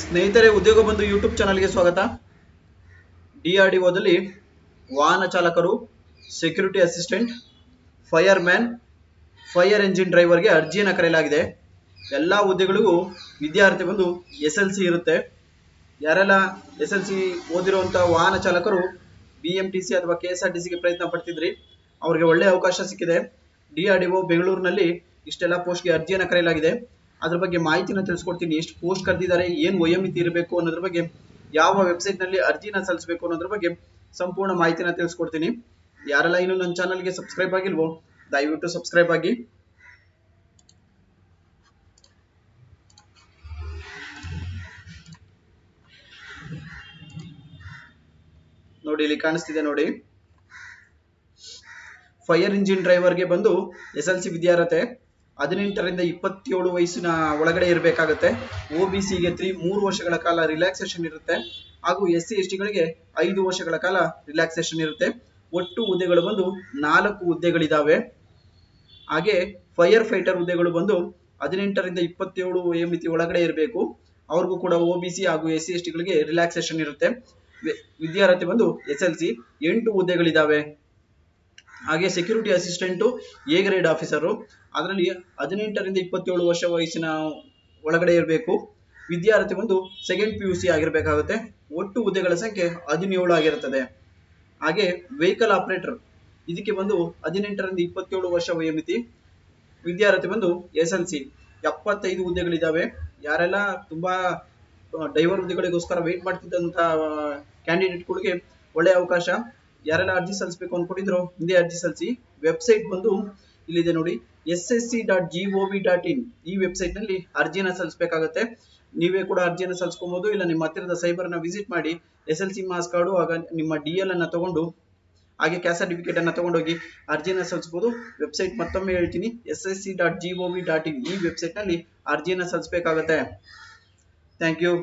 ಸ್ನೇಹಿತರೆ, ಉದ್ಯೋಗ ಬಂಧು ಯೂಟ್ಯೂಬ್ ಚಾನಲ್ಗೆ ಸ್ವಾಗತ. ಡಿಆರ್ಡಿಒದಲ್ಲಿ ವಾಹನ ಚಾಲಕರು, security assistant, fire man, fire engine ಡ್ರೈವರ್ಗೆ ಅರ್ಜಿಯನ್ನು ಕರೆಯಲಾಗಿದೆ. ಎಲ್ಲ ಹುದ್ದೆಗಳಿಗೂ ವಿದ್ಯಾರ್ಥಿ ಬಂದು SLC ಇರುತ್ತೆ. ಯಾರೆಲ್ಲ SLC ಓದಿರುವಂಥ ವಾಹನ ಚಾಲಕರು BMTC ಅಥವಾ KSRTCಗೆ ಪ್ರಯತ್ನ ಪಡ್ತಿದ್ರಿ, ಅವ್ರಿಗೆ ಒಳ್ಳೆಯ ಅವಕಾಶ ಸಿಕ್ಕಿದೆ. ಡಿಆರ್ಡಿಒ ಬೆಂಗಳೂರಿನಲ್ಲಿ ಇಷ್ಟೆಲ್ಲ ಪೋಸ್ಟ್ಗೆ ಅರ್ಜಿಯನ್ನು ಕರೆಯಲಾಗಿದೆ. ಅದ್ರ ಬಗ್ಗೆ ಮಾಹಿತಿನ ತಿಳಿಸ್ಕೊಡ್ತೀನಿ. ಎಷ್ಟು ಪೋಸ್ಟ್ ಕರೆದಿದ್ದಾರೆ, ಏನು ವಯೋಮಿತಿ ಇರಬೇಕು ಅನ್ನೋದ್ರ ಬಗ್ಗೆ, ಯಾವ ವೆಬ್ಸೈಟ್ ನಲ್ಲಿ ಅರ್ಜಿನ ಸಲ್ಲಿಸಬೇಕು ಅನ್ನೋದ್ರ ಬಗ್ಗೆ ಸಂಪೂರ್ಣ ಮಾಹಿತಿನ ತಿಳಿಸ್ಕೊಡ್ತೀನಿ. ಯಾರೆಲ್ಲ ಇನ್ನು ನನ್ನ ಚಾನಲ್ಗೆ ಸಬ್ಸ್ಕ್ರೈಬ್ ಆಗಿಲ್ವೋ ದಯವಿಟ್ಟು ಸಬ್ಸ್ಕ್ರೈಬ್ ಆಗಿ. ನೋಡಿ, ಇಲ್ಲಿ ಕಾಣಿಸ್ತಿದೆ ನೋಡಿ. ಫೈರ್ ಇಂಜಿನ್ ಡ್ರೈವರ್ಗೆ ಬಂದು SLC ವಿದ್ಯಾರ್ಹತೆ 18ರಿಂದ 27 ವಯಸ್ಸಿನ ಒಳಗಡೆ ಇರಬೇಕಾಗುತ್ತೆ. OBCಗೆ 3 ವರ್ಷಗಳ ಕಾಲ ರಿಲ್ಯಾಕ್ಸೇಷನ್ ಇರುತ್ತೆ, ಹಾಗೂ SC ST ಗಳಿಗೆ 5 ವರ್ಷಗಳ ಕಾಲ ರಿಲ್ಯಾಕ್ಸೇಷನ್ ಇರುತ್ತೆ. ಒಟ್ಟು ಹುದ್ದೆಗಳು ಬಂದು 4 ಹುದ್ದೆಗಳಿದಾವೆ. ಹಾಗೆ ಫೈರ್ ಫೈಟರ್ ಹುದ್ದೆಗಳು ಬಂದು 18ರಿಂದ 27 ವಯೋಮಿತಿ ಒಳಗಡೆ ಇರಬೇಕು. ಅವ್ರಿಗೂ ಕೂಡ OBC ಹಾಗೂ SC ST ಗಳಿಗೆ ರಿಲ್ಯಾಕ್ಸೇಷನ್ ಇರುತ್ತೆ. ವಿದ್ಯಾರ್ಥಿ ಬಂದು SLC 8 ಹುದ್ದೆಗಳಿದಾವೆ. ಹಾಗೆ security assistant A grade officer, ಅದರಲ್ಲಿ 18ರಿಂದ 27 ವರ್ಷ ವಯಸ್ಸಿನ ಒಳಗಡೆ ಇರಬೇಕು. ವಿದ್ಯಾರ್ಥಿ ಬಂದು ಸೆಕೆಂಡ್ PUC ಆಗಿರಬೇಕಾಗುತ್ತೆ. ಒಟ್ಟು ಹುದ್ದೆಗಳ ಸಂಖ್ಯೆ 17 ಆಗಿರುತ್ತದೆ. ಹಾಗೆ ವೆಹಿಕಲ್ ಆಪರೇಟರ್, ಇದಕ್ಕೆ ಬಂದು 18ರಿಂದ 27 ವರ್ಷ ವಯೋಮಿತಿ. ವಿದ್ಯಾರ್ಥಿ ಬಂದು SLC 75 ಹುದ್ದೆಗಳಿದಾವೆ. ಯಾರೆಲ್ಲ ತುಂಬಾ ಡ್ರೈವರ್ ಹುದ್ದೆಗಳಿಗೋಸ್ಕರ ವೇಟ್ ಮಾಡ್ತಿದ್ದಂತ ಕ್ಯಾಂಡಿಡೇಟ್ಗಳಿಗೆ ಒಳ್ಳೆಯ ಅವಕಾಶ. ಯಾರೆಲ್ಲ ಅರ್ಜಿ ಸಲ್ಲಿಸಬೇಕು ಅನ್ಕೊಂಡಿದ್ರು ಹಿಂದೆ ಅರ್ಜಿ ಸಲ್ಲಿಸಿ. ವೆಬ್ಸೈಟ್ ಬಂದು ಇಲ್ಲಿದೆ ನೋಡಿ, ssc.gov.in. ಈ ವೆಬ್ಸೈಟ್ ನಲ್ಲಿ ಅರ್ಜಿನ ಸಲ್ಲಿಸಬೇಕಾಗುತ್ತೆ. ನೀವೇ ಕೂಡ ಅರ್ಜಿಯನ್ನು ಸಲ್ಲಿಸ್ಕೊಬಹುದು, ಇಲ್ಲ ನಿಮ್ಮ ಹತ್ತಿರದ ಸೈಬರ್ನ ವಿಸಿಟ್ ಮಾಡಿ SLC ಮಾಸ್ ಕಾರ್ಡು ಆಗ ನಿಮ್ಮ DL ಅನ್ನ ತಗೊಂಡು ಹಾಗೆ ಕ್ಯಾಸ್ಟ್ ಸರ್ಟಿಫಿಕೇಟ್ ಅನ್ನ ತಗೊಂಡೋಗಿ ಅರ್ಜಿನ ಸಲ್ಲಿಸಬಹುದು. ವೆಬ್ಸೈಟ್ ಮತ್ತೊಮ್ಮೆ ಹೇಳ್ತೀನಿ, ssc.gov.in. ಈ ವೆಬ್ಸೈಟ್ ನಲ್ಲಿ ಅರ್ಜಿನ ಸಲ್ಲಿಸಬೇಕಾಗುತ್ತೆ. Thank you.